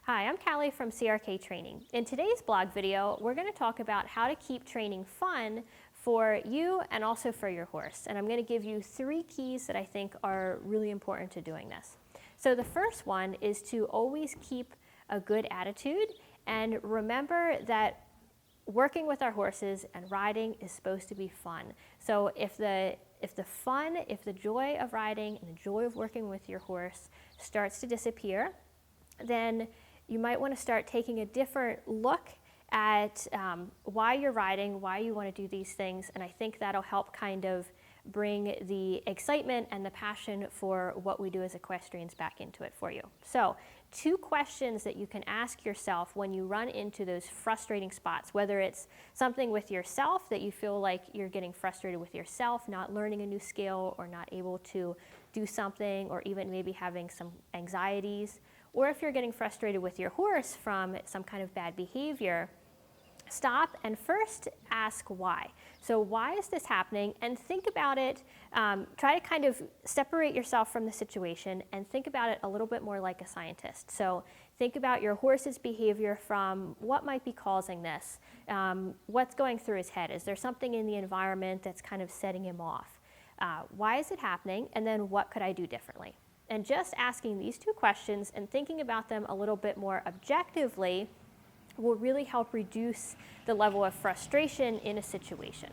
Hi, I'm Callie from CRK Training. In today's blog video, we're going to talk about how to keep training fun for you and also for your horse. And I'm going to give you 3 keys that I think are really important to doing this. So the first one is to always keep a good attitude and remember that working with our horses and riding is supposed to be fun. So if the joy of riding and the joy of working with your horse starts to disappear, then you might want to start taking a different look at why you're riding, why you want to do these things, and I think that'll help kind of bring the excitement and the passion for what we do as equestrians back into it for you. So 2 questions that you can ask yourself when you run into those frustrating spots, whether it's something with yourself that you feel like you're getting frustrated with yourself, not learning a new skill or not able to do something, or even maybe having some anxieties, or if you're getting frustrated with your horse from some kind of bad behavior, stop and first ask why. So why is this happening? And think about it, try to kind of separate yourself from the situation and think about it a little bit more like a scientist. So think about your horse's behavior from what might be causing this, what's going through his head. Is there something in the environment that's kind of setting him off? Why is it happening? And then what could I do differently? And just asking these 2 questions and thinking about them a little bit more objectively will really help reduce the level of frustration in a situation.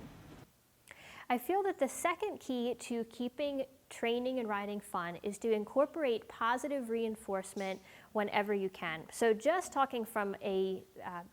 I feel that the second key to keeping training and riding fun is to incorporate positive reinforcement whenever you can. So just talking from a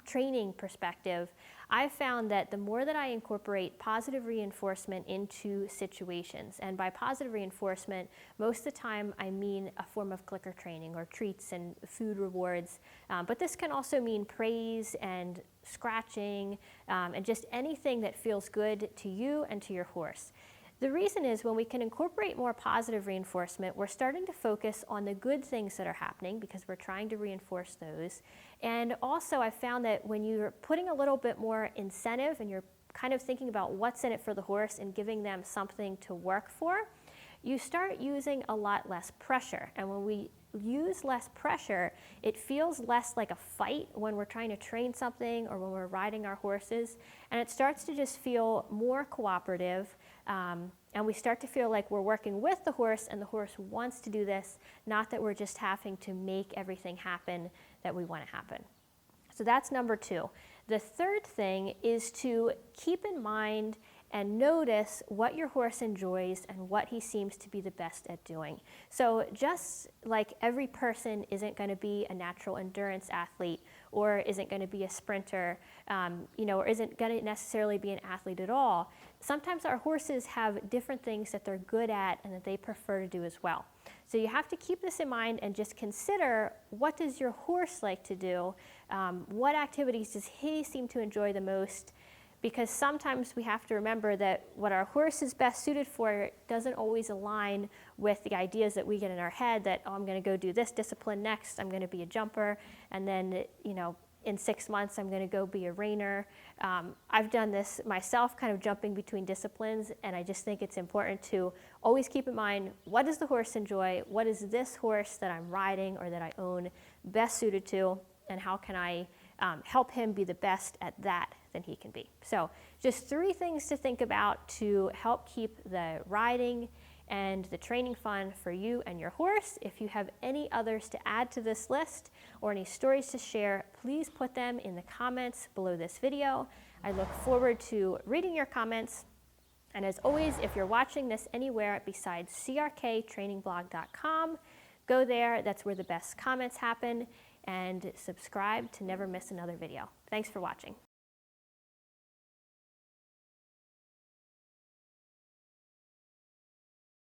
training perspective, I've found that the more that I incorporate positive reinforcement into situations, and by positive reinforcement, most of the time I mean a form of clicker training or treats and food rewards, but this can also mean praise and scratching and just anything that feels good to you and to your horse. The reason is when we can incorporate more positive reinforcement, we're starting to focus on the good things that are happening because we're trying to reinforce those. And also I found that when you're putting a little bit more incentive and you're kind of thinking about what's in it for the horse and giving them something to work for, you start using a lot less pressure. And when we use less pressure, it feels less like a fight when we're trying to train something or when we're riding our horses, and it starts to just feel more cooperative, and we start to feel like we're working with the horse and the horse wants to do this, not that we're just having to make everything happen that we want to happen. So that's number 2. The third thing is to keep in mind and notice what your horse enjoys and what he seems to be the best at doing. So just like every person isn't going to be a natural endurance athlete or isn't going to be a sprinter, or isn't going to necessarily be an athlete at all, sometimes our horses have different things that they're good at and that they prefer to do as well. So you have to keep this in mind and just consider, what does your horse like to do? What activities does he seem to enjoy the most? Because sometimes we have to remember that what our horse is best suited for doesn't always align with the ideas that we get in our head that, oh, I'm going to go do this discipline next, I'm going to be a jumper, and then, in 6 months I'm going to go be a reiner. I've done this myself, kind of jumping between disciplines, and I just think it's important to always keep in mind, what does the horse enjoy? What is this horse that I'm riding or that I own best suited to, and how can I help him be the best at that than he can be? So just 3 things to think about to help keep the riding and the training fun for you and your horse. If you have any others to add to this list or any stories to share, please put them in the comments below this video. I look forward to reading your comments. And as always, if you're watching this anywhere besides crktrainingblog.com, go there. That's where the best comments happen. And subscribe to never miss another video. Thanks for watching.